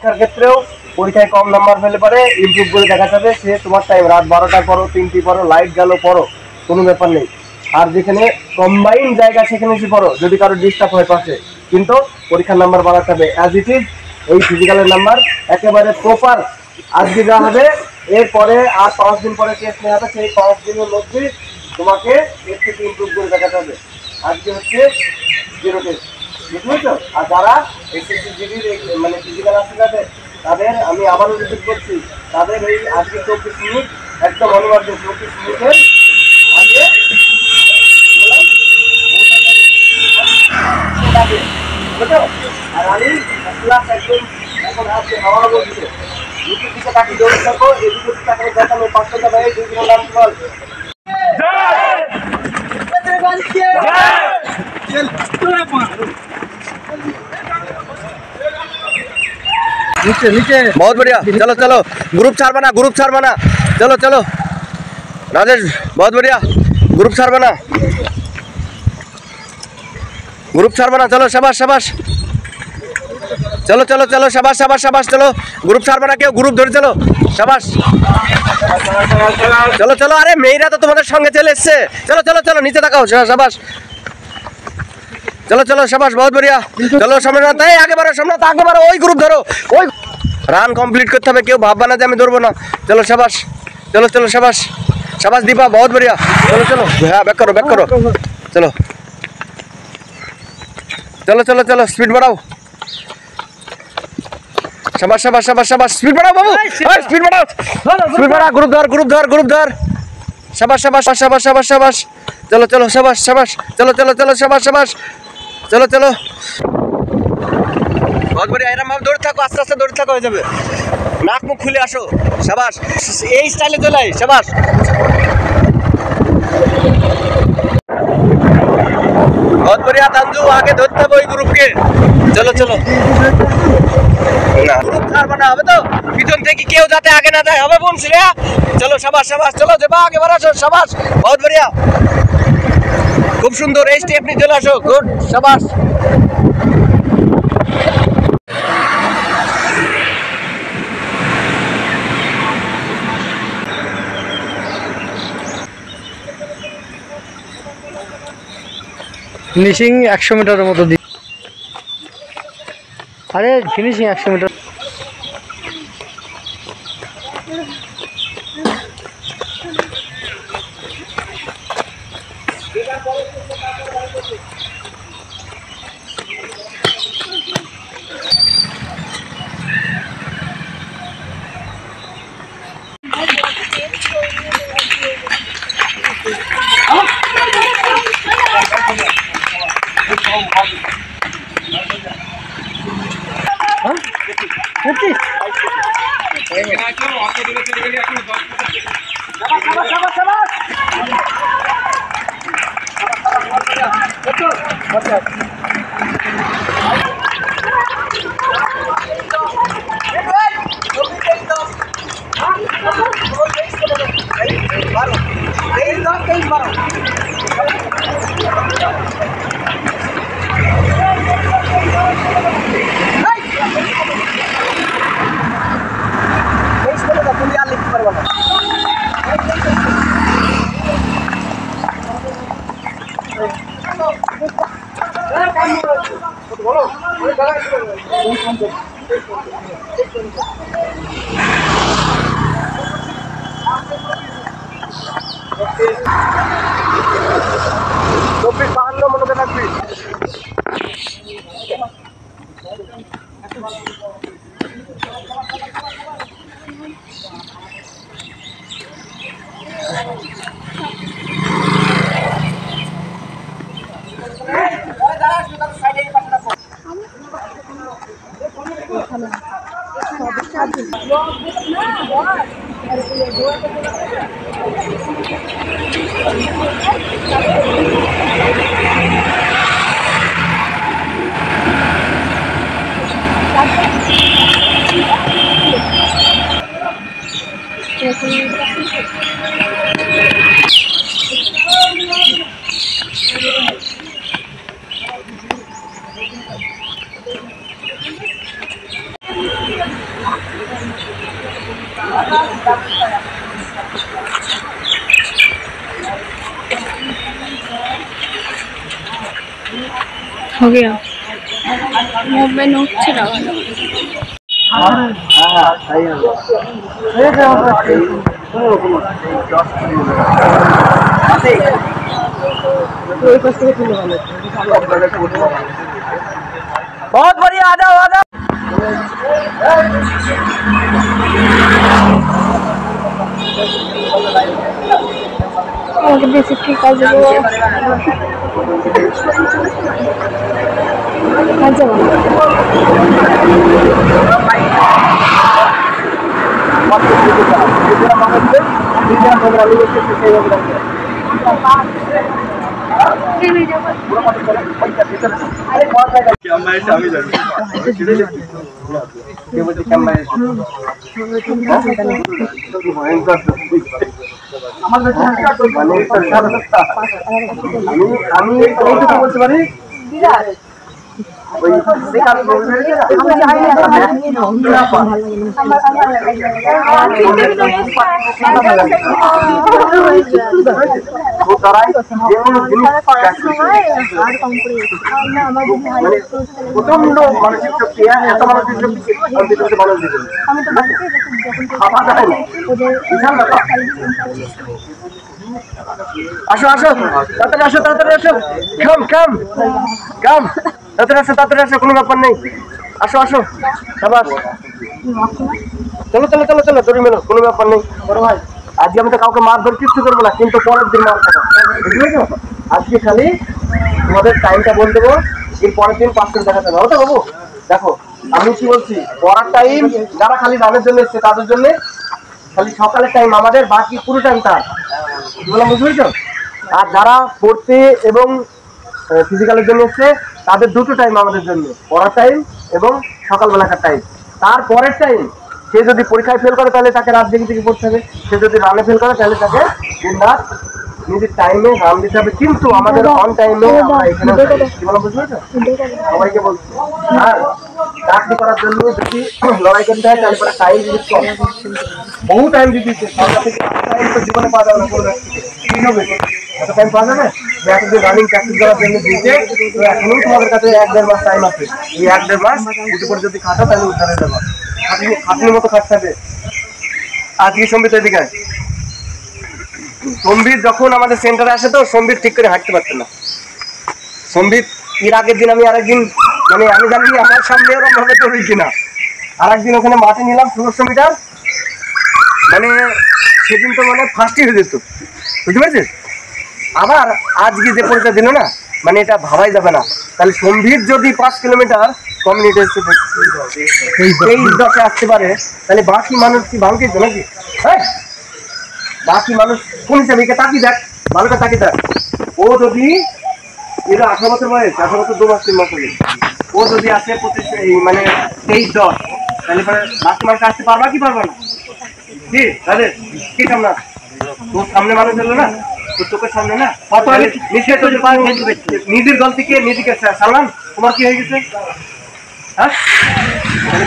পরীক্ষার ক্ষেত্রেও পরীক্ষায় কম নাম্বার পেলে পরে ইমপ্রুভ করে দেখা যাবে। সে তোমার টাইম রাত 12টায় পড়ো, 3টি পড়ো, লাইট গেল পড়ো, কোনো ব্যাপার নেই। আর যেখানে কম্বাইন জায়গা সেখানে এসে পড়ো, যদি কারো ডিস্টার্ব হয় পাশে, কিন্তু পরীক্ষার নাম্বার বাড়াতে হবে। অ্যাজ ইট ইজ এই ফিজিক্যালের নাম্বার একেবারে প্রপার আজকে যা হবে, এরপরে আর 5 দিন পরে টেস্ট নেওয়া হবে। সেই 5 দিনের মধ্যে তোমাকে এর থেকে ইমপ্রুভ করে দেখাতে হবে। আজকে হচ্ছে 0 টেস্ট, বুঝতে পারছো? আর যারা এসএসসি জিডির মানে ফিজিক্যাল আছে তাদের আমি আবারও রিপিট করছি, তাদের এই আজকে 24 মিনিট একদম অনিবার্য। 24 মিনিটের আগে আর আমি ক্লাস একদম এখন আজকে হাওয়া বলছে দুটো দিকে তাকে দৌড়ে থাকো, এই দুটো দিকে তাকে দেখানো 500 টাকা এই 2 দিন নাম বল। बहुत बढ़िया, चलो चलो ग्रुप 4 बना, ग्रुप 4 बना, चलो चलो राजेश, बहुत बढ़िया ग्रुप 4 बना, ग्रुप 4 बना, चलो शाबाश शाबाश, चलो चलो चलो शाबाश शाबाश शाबाश, चलो ग्रुप 4 बना के ग्रुप धरे चलो, शाबाश चलो चलो। अरे मेरा तो तुम्हारे संगे चले एसছে, चलो चलो चलो नीचे ताकाओ, शाबाश चलो चलो शाबाश, बहुत बढ़िया, चलो सामने आगे बढ़ो, सामने आगे बढ़ो, ওই গ্রুপ ধরো, ওই রান কমপ্লিট করতে হবে, কেউ ভাববা না যে আমি ধরবো না। চলো শাবাশ, চলো চলো শাবাশ শাবাশ দীপা, बहुत बढ़िया, चलो चलो, हाँ बैक करो चलो चलो चलो चलो स्पीड बढ़ाओ, शाबाश शाबाश शाबाश शाबाश, स्पीड बढ़ाओ बाबू, स्पीड बढ़ा, ग्रुप धर, शाबाश शाबाश शाबाश शाबाश शाबाश, चलो चलो शाबाश शाबाश, चलो चलो चलो शाबाश शाबाश, चलो चलो बहुत बढ़िया। এরকম ভাবে দৌড়তে থাকো, আস্তে আস্তে দৌড়তে থাকো, হয়ে যাবে। নাক মুখ খুলে আসো, শাবাশ, এই স্টাইলে চলে আয়, শাবাশ। बहुत बढ़िया तंजू, आगे धरते হবে ওই গ্রুপকে, চলো চলো না গ্রুপ 4 বানা হবে তো, পিছন থেকে কেউ যাতে আগে না যায়, হবে বোন শ্রেয়া, চলো শাবাশ শাবাশ, চলো দেবা আগে বাড়াছো, শাবাশ बहुत बढ़िया, খুব সুন্দর, এই স্টেপ নিয়ে চলে আসো, গুড শাবাশ। ফিনিশিং 100 মিটারের মতো দি, আরে ফিনিশিং 100 মিটার। हो गया मूवमेंट হচ্ছে না बहुत बढ़िया, आ जाओ आ जाओ। আমাকে বেশি ঠিক আছে গো আচ্ছা আমি এইটুকু বলতে পারি প্রচন্ড মানসিক শক্তি, এত মানসিক শক্তি আসো আসো তাড়াতাড়ি আসো তাড়াতাড়ি আসো কাম কাম কাম তাড়াতাড়ি আসো কোনো ব্যাপার নেই আসো আসো সাবাস চলো চলো চলো চলো দড়ি মেলো কোনো ব্যাপার নেই বড় ভাই আজকে আমি তো কাউকে মারধর কিচ্ছু করবো না কিন্তু পরের দিন মার খাবো বুঝলি তো আজকে খালি তোমাদের টাইমটা বলে দেবো এর পরের দিন 5 করে দেখাতে হবে তো বাবু দেখো আমি কি বলছি পড়ার টাইম যারা খালি রানের জন্য এসছে তাদের জন্য খালি সকালের টাইম আমাদের বাকি পুরো টাইম তার বললাম বুঝলি তো আর যারা পড়তে এবং ফিজিক্যালের জন্য এসছে তাদের দুটো টাইম আমাদের জন্য পড়ার টাইম এবং সকালবেলাকার টাইম তারপরের টাইম সে যদি পরীক্ষায় ফেল করে তাহলে তাকে রাত জেগে থেকে পড়তে হবে সে যদি রানে ফেল করে তাহলে তাকে দিন রাত নিজের টাইমে রান দিতে হবে কিন্তু আমাদের অন টাইমে আমরা এখানে কি বললাম বুঝলি তো সবাইকে বলছি আর চাকরি করার জন্য যদি লড়াই করতে হয় তাহলে টাইম দিতে হবে বহু টাইম দিতে সরকার থেকে টাইম তো জীবনে পাওয়া যাবে না কোনো কি হবে এত টাইম পাওয়া যাবে এতদিন রানিং প্র্যাকটিস করার জন্য দিতে তো এখনো তোমাদের কাছে 1-1.5 মাস টাইম আছে এই 1-1.5 মাস উঠে করে যদি খাটো তাহলে উদ্ধারে যাবো খাটনির মতো খাটতে হবে আজকে সম্বিত এদিকে সম্বিত যখন আমাদের সেন্টারে আসে তো সম্বিত ঠিক করে হাঁটতে পারতো না সম্বিত এর আগের দিন আমি আরেকদিন মানে আমি জানি আমার সামনে ওরকম ভাবে তৈরি কিনা আরেকদিন ওখানে মাঠে নিলাম 1600 মিটার মানে সেদিন তো মানে ফার্স্টই হয়ে যেত বুঝতে পারছিস আবার আজকে যে পরীক্ষা দিল না মানে এটা ভাবাই যাবে না তাহলে সম্বিত যদি 5 কিলোমিটার কমিউনিটি এই দশে আসতে পারে তাহলে বাকি মানুষ কি ভাঙতে তো নাকি হ্যাঁ বাকি মানুষ কোন হিসাবে তাকিয়ে দেখ ভালো করে তাকিয়ে দেখ ও যদি এটা 18 বছর বয়স 18 বছর 2 মাস 3 মাস হয়ে ও যদি আসে মানে 23-10 তাহলে পরে বাকি মানুষ আসতে পারবা কি পারবা না কি তাহলে কি সামনে তোর সামনে মানুষ এলো না তোর চোখের সামনে না কত নিশ্চয় তোর নিজের দল থেকে নিজেকে সালাম তোমার কি হয়ে গেছে হ্যাঁ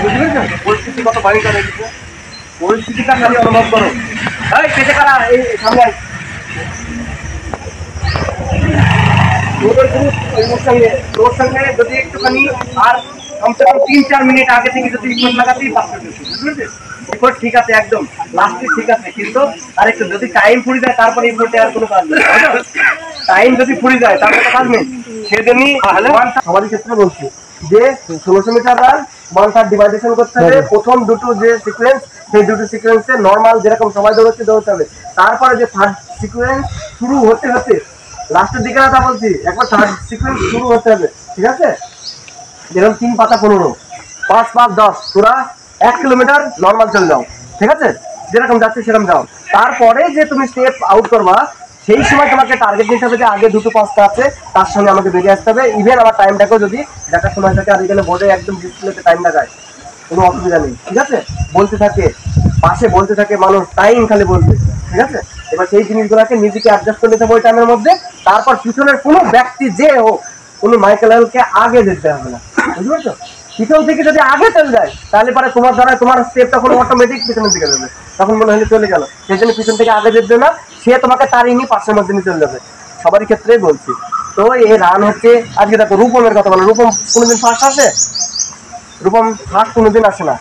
বুঝতে পেরেছো পরিস্থিতি কত ভয়ঙ্কর হয়ে গেছে পরিস্থিতিটা খালি অনুভব করো এই কেটে কারা এই সামনে তোর সঙ্গে যদি একটুখানি আর কমসে কম 3-4 মিনিট আগে থেকে যদি রিপোর্ট লাগাতেই পারতো বুঝতে রিপোর্ট ঠিক আছে একদম লাস্টে ঠিক আছে কিন্তু আর একটু যদি টাইম ফুরিয়ে যায় তারপরে রিপোর্টে আর কোনো কাজ নেই টাইম যদি ফুরিয়ে যায় তারপরে কাজ নেই সেজন্যই সবারই ক্ষেত্রে বলছি যে 1600 মিটার রান 1/3 ডিভাইডেশন করতে হবে প্রথম দুটো যে সিকোয়েন্স সেই দুটো সিকোয়েন্সে নর্মাল যেরকম সময় দৌড়তে হবে তারপরে যে থার্ড সিকোয়েন্স শুরু হতে হতে লাস্টের দিকে না তা বলছি একবার থার্ড সিকোয়েন্স শুরু হতে হবে ঠিক আছে যেরকম 3 পাতা 15 5-5-10 তোরা 1 কিলোমিটার নর্মাল চলে যাও ঠিক আছে যেরকম যাচ্ছে সেরকম যাও তারপরে যে তুমি স্টেপ আউট করবা সেই সময় তোমাকে টার্গেট নিতে হবে যে আগে দুটো পাঁচটা আছে তার সঙ্গে আমাকে বেরিয়ে আসতে হবে ইভেন আমার টাইমটাকেও যদি দেখার সময় থাকে আর এখানে বোর্ডে একদম ডিসপ্লেতে টাইম দেখায় কোনো অসুবিধা নেই ঠিক আছে বলতে থাকে পাশে বলতে থাকে মানুষ টাইম খালি বলবে ঠিক আছে এবার সেই জিনিসগুলোকে নিজেকে অ্যাডজাস্ট করে নিতে হবে ওই টাইমের মধ্যে তারপর পিছনের কোনো ব্যক্তি যে হোক কোনো মাইকেলকে আগে যেতে হবে না বুঝতে পারছো পিছন থেকে যদি আগে চলে যায় তাহলে পরে তোমার দ্বারা তোমার স্টেপ তখন অটোমেটিক পিছনের দিকে যাবে, তখন মনে হয় চলে গেল, সেই জন্য পিছন থেকে আগে যেতে না, সে তোমাকে তাড়িয়ে নিয়ে পাশের মধ্যে নিয়ে চলে যাবে। সবারই ক্ষেত্রেই বলছি। তো এই রান হচ্ছে, আজকে দেখো রূপমের কথা বলো, রূপম কোনোদিন ফার্স্ট আসে? রূপম ফার্স্ট কোনোদিন আসে না,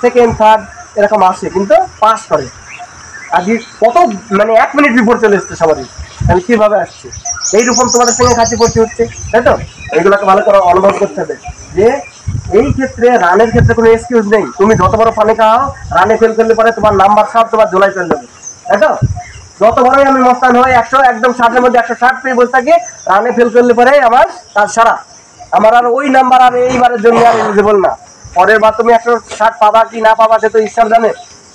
সেকেন্ড থার্ড এরকম আসে, কিন্তু পাস করে। আজকে কত মানে 1 মিনিট বিফোর চলে এসছে সবারই, তাহলে কিভাবে আসছে? এই রূপম তোমাদের সঙ্গে কাছে পড়তে হচ্ছে, তাই তো? এগুলোকে ভালো করে অনুভব করতে হবে যে এই ক্ষেত্রে রানের ক্ষেত্রে কোনো এক্সকিউজ নেই। তুমি যত বড় পানি খাও, রানে ফেল করলে পরে তোমার নাম্বার সব তোমার জোলাই চলে যাবে, তাই তো? যত বড়ই আমি মস্তান হই, 100 একদম 60-এর মধ্যে 160 পেয়ে বসে থাকি, রানে ফেল করলে পরে আমার কাজ সারা, আমার আর ওই নাম্বার আর এইবারের জন্য আর এলিজিবল না। পরের বার তুমি 160 পাবা কি না পাবা সে তো ঈশ্বর জানে।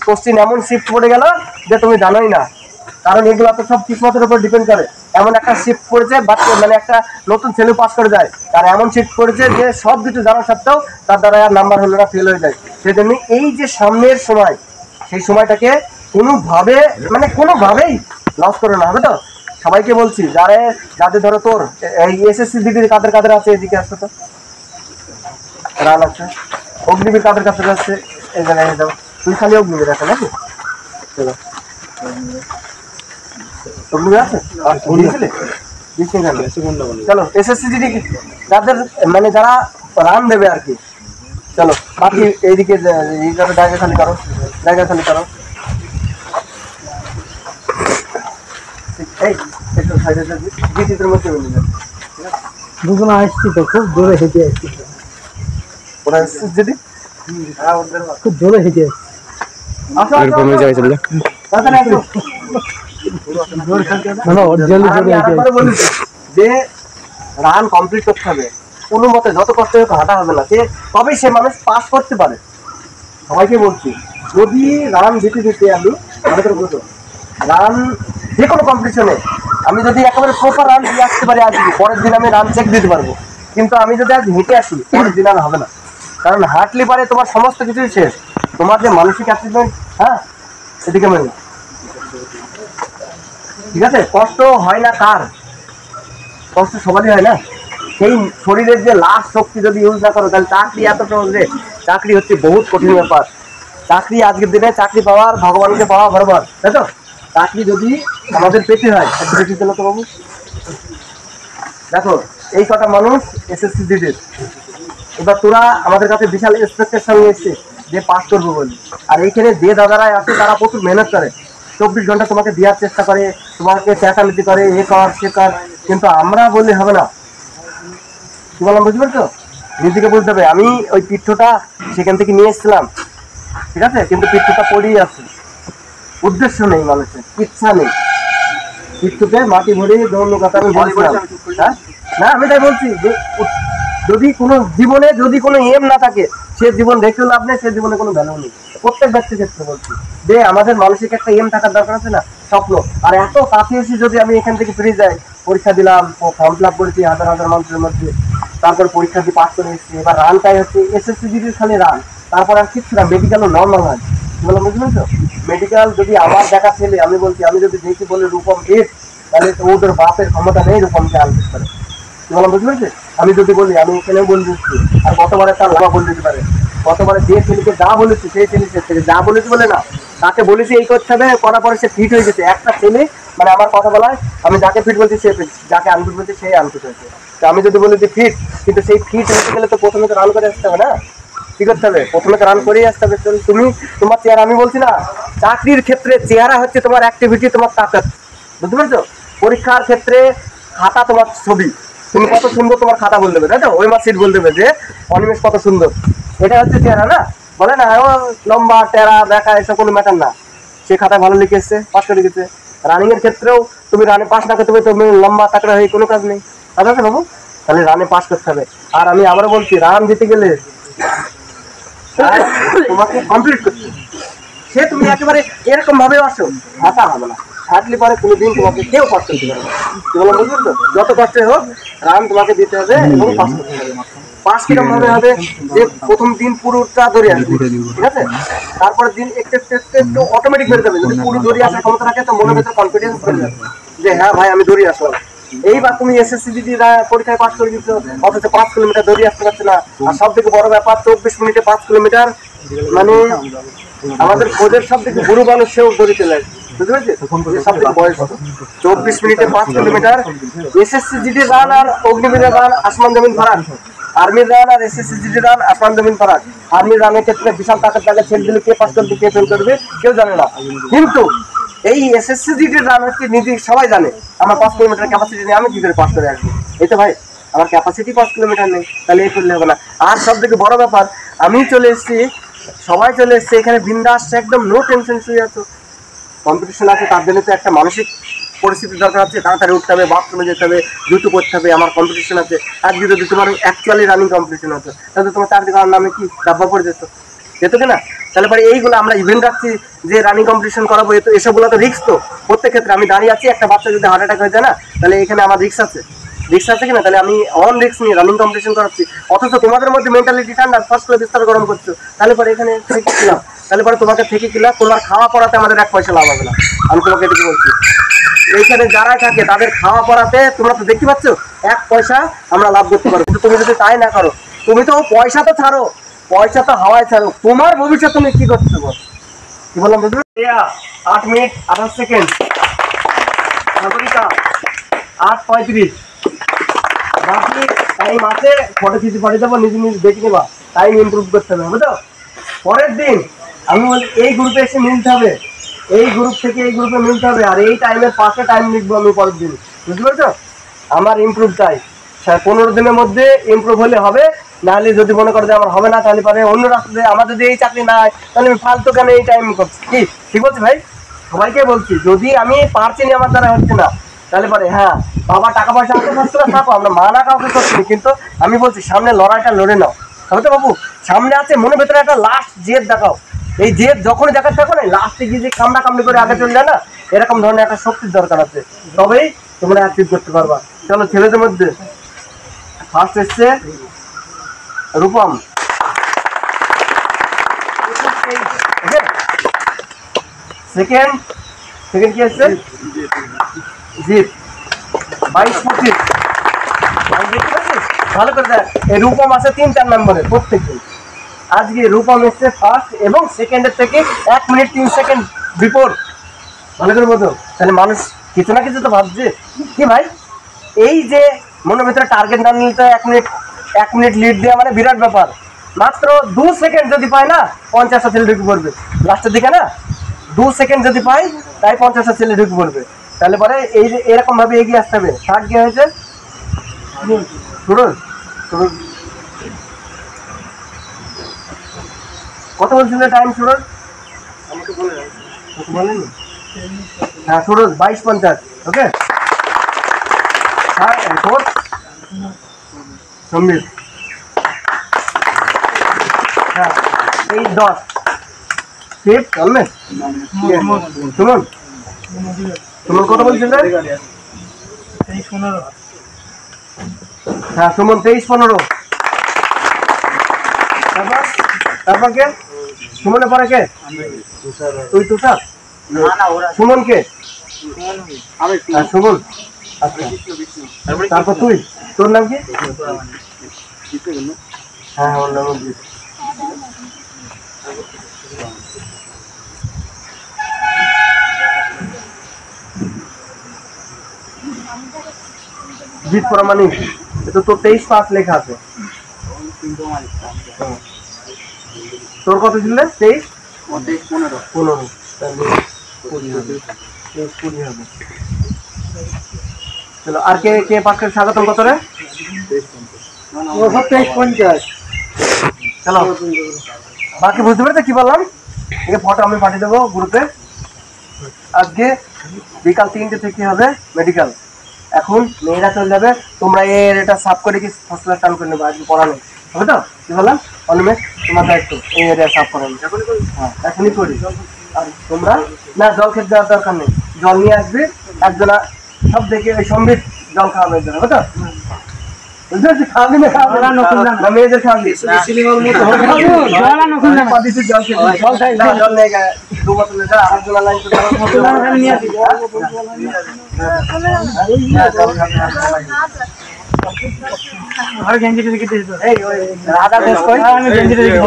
কোশ্চিন এমন শিফট পড়ে গেল যে তুমি জানোই না, কারণ এগুলো তো সব কিসমতের উপর ডিপেন্ড করে। এমন একটা শিফট পড়েছে, বাচ্চা মানে একটা নতুন ছেলে পাস করে যায়, তার এমন শিফট পড়েছে যে সব কিছু জানা সত্ত্বেও তার দ্বারা আর নাম্বার হলো না, ফেল হয়ে যায়। সেই জন্য এই যে সামনের সময়, সেই সময়টাকে কোনোভাবেই লস করে না, হবে তো? সবাইকে বলছি, যাদের ধরো তোর এই এসএসসি ডিগ্রি কাদের কাদের আছে, এদিকে আসতো তো রান আছে, অগ্নিবীর কাদের কাছে আছে, এই জায়গায় যাও, তুই খালি অগ্নিবীর আছে নাকি? চলো অগ্নিবীর আছে, চলো এসএসসি ডিগ্রি যাদের মানে যারা রান দেবে আর কি। চলো বাকি এইদিকে জায়গা খালি করো, জায়গা খালি করো। এই একটু সাইডে জিটির মধ্যে মিলে যাবে, দুজন আসছি তো, খুব জোরে হেঁটে আসছি, ওরা যদি খুব জোরে হেঁটে আসছি। যে রান কমপ্লিট করতে হবে, কোনো মতে যত কষ্ট হোক হাঁটা হবে না, তবেই সে মানুষ পাস করতে পারে। সবাইকে বলছি, যদি রান দিতে দিতে আমি রান যে কোনো কম্পিটিশনে আমি যদি একেবারে প্রপার রান দিয়ে আসতে পারি, আজকে পরের দিন আমি রান চেক দিতে পারবো। কিন্তু আমি যদি আজ হেঁটে আসি, পরের দিন আর হবে না, কারণ হাঁটলে পারে তোমার সমস্ত কিছুই শেষ, তোমার যে মানসিক অ্যাচিভমেন্ট। হ্যাঁ, এদিকে মেনে ঠিক আছে, কষ্ট হয় না কার? কষ্ট সবারই হয় না। সেই শরীরের যে লাস্ট শক্তি যদি ইউজ না করো, তাহলে চাকরি এত সহজে, চাকরি হচ্ছে বহুত কঠিন ব্যাপার। চাকরি আজকের দিনে চাকরি পাওয়ার ভগবানকে পাওয়া বরাবর, তাই তো? চাকরি যদি আমাদের পেতে হয়, পেতে চলো তো বাবু। দেখো এই কটা মানুষ এসএসসি দিদির, এবার তোরা আমাদের কাছে বিশাল এক্সপেকটেশন নিয়ে এসছে যে পাস করবো বলে, আর এইখানে যে দাদারাই আছে তারা প্রচুর মেহনত করে, 24 ঘন্টা তোমাকে দেওয়ার চেষ্টা করে, তোমাকে চেঁচামেচি করে, এ কর সে কর, কিন্তু আমরা বললে হবে না। কি বললাম বুঝতে পারছো? নিজেকে বুঝতে হবে। আমি ওই পিঠটা সেখান থেকে নিয়ে এসেছিলাম, ঠিক আছে, কিন্তু পিঠটা পড়েই আছে, উদ্দেশ্য নেই, মানুষের ইচ্ছা নেই, পিঠতে মাটি ভরে দৌড় কথা আমি বলছিলাম। হ্যাঁ না, আমি তাই বলছি যে যদি কোনো জীবনে যদি কোনো এম না থাকে, সে জীবন রেখেও লাভ নেই, সে জীবনে কোনো ভ্যালু নেই। প্রত্যেক ব্যক্তির ক্ষেত্রে বলছি যে আমাদের মানসিক একটা এম থাকার দরকার আছে না, স্বপ্ন। আর এত কাছে এসে যদি আমি এখান থেকে ফিরে যাই, পরীক্ষা দিলাম, ফর্ম ফিল আপ করেছি হাজার হাজার মানুষের মধ্যে, তারপর পরীক্ষা দিয়ে পাস করে এসেছি, এবার রানটাই হচ্ছে এসএসসি ডিগ্রির খালি রান, তারপর আর কিচ্ছু না। মেডিকেলও নর্মাল হয়, বললাম বুঝতে পারছো? মেডিকেল যদি আমার দেখা ছেলে, আমি বলছি, আমি যদি দেখি বলে রূপম এস, তাহলে ওদের বাপের ক্ষমতা নেই রূপমকে আনতে পারে। বললাম বুঝতে পারছি? আমি যদি বলি, আমি এখানেও বলে দিচ্ছি, আর গতবারে তার লাভা বলে দিতে পারে। গতবারে যে ছেলেকে যা বলেছি, সেই ছেলেকে থেকে যা বলেছি বলে না, তাকে বলেছি এই করতে হবে, করার পরে সে ফিট হয়ে গেছে। একটা ছেলে মানে আমার কথা বলায়, আমি যাকে ফিট বলছি সে ফিট, যাকে আনফিট বলছি সেই আনফিট হয়েছে। তো আমি যদি বলি যে ফিট, কিন্তু সেই ফিট হতে গেলে তো প্রথমে তো রান করে আসতে হবে না, কি করতে হবে? প্রথমে তো রান করেই আসতে হবে। তুমি তোমার চেহারা, আমি বলছি না, চাকরির ক্ষেত্রে চেহারা হচ্ছে তোমার অ্যাক্টিভিটি, তোমার তাকাত, বুঝতে পারছো? পরীক্ষার ক্ষেত্রে খাতা তোমার ছবি, তুমি কত সুন্দর তোমার খাতা বলে দেবে, তাই তো? ওই মার্কশিট বলে দেবে যে অনিমেষ কত সুন্দর, এটা হচ্ছে চেহারা না, বলে না ও লম্বা টেরা দেখা, এসব কোনো ম্যাটার না। সে খাতায় ভালো লিখে এসছে, পাস করে গেছে। রানিং এর ক্ষেত্রেও তুমি রানে পাস না করতে হবে, তুমি লম্বা তাকড়া হয়ে কোনো কাজ নেই, কাজ আছে বাবু? তাহলে রানে পাস করতে হবে। আর আমি আবারও বলছি, রান দিতে গেলে তোমাকে কমপ্লিট করতে হবে। সে তুমি একেবারে এরকম ভাবে আসো, হাঁটা হবে না, হাঁটলে পরে কোনোদিন তোমাকে কেউ পাস করতে পারবে না। বুঝলেন তো? যত কষ্টে হোক রান তোমাকে দিতে হবে এবং পাস করতে হবে। পাস কিরকম ভাবে হবে? যে প্রথম দিন পুরোটা ধরে আসবে, ঠিক আছে, তারপরের দিন একটু একটু একটু একটু অটোমেটিক বেড়ে যাবে। যদি পুরো দৌড়ে আসার ক্ষমতা থাকে, তো মনের ভেতর কনফিডেন্স বেড়ে যাবে যে হ্যাঁ ভাই আমি দৌড়ে আসলাম। এইবার তুমি এসএসসি পরীক্ষায় পাস করে দিচ্ছ, অথচ 5 কিলোমিটার দৌড়ে আসতে পারছে না। আর সব থেকে বড় ব্যাপার 24 মিনিটে 5 কিলোমিটার, মানে আমাদের কোচের সব থেকে গুরু মানুষ সেও দৌড়ে চলে আসবে, বুঝতে পেরেছি? সব থেকে বয়স 24 মিনিটে 5 কিলোমিটার। এসএসসি জিডি রান আর অগ্নিবীরের রান আসমান জমিন ফারাক। আর্মির রান আর এসএসসি জিডি রান আসমান জমিন ফারাক। আর্মির রানের ক্ষেত্রে বিশাল টাকার জায়গায় ছেড়ে দিলে কে পাস করবে কে ফেল করবে কেউ জানে না, কিন্তু এই এসএসসি জিডির রান হচ্ছে নিজে সবাই জানে। আমার 5 কিলোমিটার ক্যাপাসিটি নেই, আমি কি করে পাস করে আসবো? এই তো ভাই আমার ক্যাপাসিটি 5 কিলোমিটার নেই, তাহলে এই করলে হবে না। আর সব থেকে বড় ব্যাপার, আমি চলে এসেছি, সবাই চলে এসছে এখানে বিন্দাস, একদম নো টেনশন শুয়ে আছো। কম্পিটিশন আছে, তার জন্য তো একটা মানসিক পরিস্থিতি দরকার আছে, তাড়াতাড়ি উঠতে হবে, বাথরুমে যেতে হবে, জুতো করতে হবে, আমার কম্পিটিশন আছে। আজকে যদি তোমার অ্যাকচুয়ালি রানিং কম্পিটিশন আছে, তাহলে তোমার চারদিকে আমার নামে কি ডাব্বা পড়ে যেত কিনা? তাহলে পরে এইগুলো আমরা ইভেন্ট রাখছি যে রানিং কম্পিটিশন করাবো, তো এসবগুলো তো রিস্ক। তো প্রত্যেক ক্ষেত্রে আমি দাঁড়িয়ে আছি, একটা বাচ্চা যদি হার্ট অ্যাটাক হয়ে যায় না, তাহলে এখানে আমার রিস্ক আছে কিনা? তাহলে আমি অন রিস্ক নিয়ে রানিং কম্পিটিশন করাচ্ছি, অথচ তোমাদের মধ্যে মেন্টালিটি ঠান্ডা, ফার্স্ট করে বিস্তার গরম করছো। তাহলে পরে এখানে থেকে কিলাম, তাহলে পরে তোমাকে থেকে কিলাম, তোমার খাওয়া পড়াতে আমাদের 1 পয়সা লাভ হবে না। আমি তোমাকে এটুকু বলছি, এইখানে যারাই থাকে তাদের খাওয়া পড়াতে তোমরা তো দেখতে পাচ্ছ 1 পয়সা আমরা লাভ করতে পারবো। কিন্তু তুমি যদি তাই না করো, তুমি তো পয়সা তো ছাড়ো, পয়সা তো হাওয়ায় ছাড়ো, তোমার ভবিষ্যৎ তুমি কি করতে বল? কি বললাম বুঝলি? 8 মিনিট 28 সেকেন্ড, 8:35। বাকি টাইম আছে, ফটো কিছু পাঠিয়ে দেবো, নিজে নিজে দেখে নেবা, টাইম ইমপ্রুভ করতে হবে, বুঝলো? পরের দিন আমি বলি এই গ্রুপে এসে মিলতে হবে, এই গ্রুপ থেকে এই গ্রুপে মিলতে হবে, আর এই টাইমের পাশে টাইম লিখবো আমি পরের দিন, বুঝতে পারছো? আমার ইমপ্রুভ চাই, 15 দিনের মধ্যে ইমপ্রুভ হলে হবে। নাহলে যদি মনে করো যে আমার হবে না, তাহলে পরে অন্য রাস্তাতে, আমার যদি এই চাকরি না হয় তাহলে আমি ফালতু কেন এই টাইম করছি? কি ঠিক বলছি ভাই? সবাইকে বলছি, যদি আমি পারছি না, আমার দ্বারা হচ্ছে না, তাহলে পরে হ্যাঁ বাবা টাকা পয়সা আছে থাকো, আমরা মানা কাউকে করছি, কিন্তু আমি বলছি সামনে লড়াইটা লড়ে নাও, হবে তো বাবু? সামনে আছে, মনের ভেতরে একটা লাস্ট জেদ দেখাও। এই জেদ যখনই দেখাতে থাকো না, লাস্টে গিয়ে যে কামড়া কামড়ি করে আগে চলে যায় না, এরকম ধরনের একটা শক্তির দরকার আছে, তবেই তোমরা অ্যাচিভ করতে পারবা। চলো, ছেলেদের মধ্যে ফার্স্ট এসছে রূপম, সেকেন্ড কি এসছে? জিৎ। 22-25। ভালো করে দেখ, এই রূপম আছে 3-4 নম্বরে প্রত্যেকদিন। আজকে রূপম এসছে ফার্স্ট এবং সেকেন্ডের থেকে 1 মিনিট 3 সেকেন্ড বিপদ। ভালো করে বলতো, তাহলে মানুষ কিছু না কিছু তো ভাবছে। কি ভাই, এই যে মনের ভিতরে টার্গেট না নিলে তো 1 মিনিট লিড দেওয়া মানে বিরাট ব্যাপার। মাত্র 2 সেকেন্ড যদি পায় না, 50টা ছেলে ঢুকে পড়বে লাস্টের দিকে না। 2 সেকেন্ড যদি পাই, তাই 50টা ছেলে ঢুকে পড়বে। তাহলে পরে এই যে এরকম ভাবে এগিয়ে আসতে হবে। থার্ড কি হয়েছে? সুরজ, কত বলছিল টাইম সুরজ? আমাকে বলেনি। হ্যাঁ সুরজ 22:50। ওকে, হ্যাঁ ফোর্থ সম্বিত, হ্যাঁ 8-10। ফিফথ চলবে সুমন কত বলছিল? হ্যাঁ সুমন 23-15। তারপর কে? সুমনের পরে কে? তুই তুষার? সুমন কে? সুমন। আচ্ছা, তারপর তুই, তোর নাম কি? হ্যাঁ ওর নাম জিৎ। জিৎ প্রামাণিক, এটা তোর 23 পাস লেখা আছে। তোর কত ছিল? 23 15। তাহলে 20 হবে। চলো, আর কে কে পাশে স্বাগতম কত রে? 23-50। চলো, বাকি বুঝতে পেরেছো কি বললাম? এই ফটো আমি পাঠিয়ে দেবো গ্রুপে। আজকে বিকাল 3টে থেকে হবে মেডিকেল। এখন মেয়েরা চলে যাবে, তোমরা এর এটা সাফ করে কি ফসলের টান করে নেবো, আজকে পড়ানো হবে তো? কি বললাম? অনিমেষ তোমার দায়িত্ব এই এরিয়া সাফ করানো। হ্যাঁ এখনই করি। আর তোমরা না জল খেতে দেওয়ার দরকার নেই, জল নিয়ে আসবে একজনা, সব দেখে ওই সম্বিত জল খাওয়ানোর জন্য, হবে তো? খাবি না না মেয়েদের খাবি জল আনো খুলনা পাদিতে জল খেয়ে জল খাই না জল নেই গা 2 বোতল লেখা আর জল লাইন তো আমি নিয়ে আসি আর গেঞ্জি টিকে দিতে এই ওই রাধা দোষ কই আমি গেঞ্জি টিকে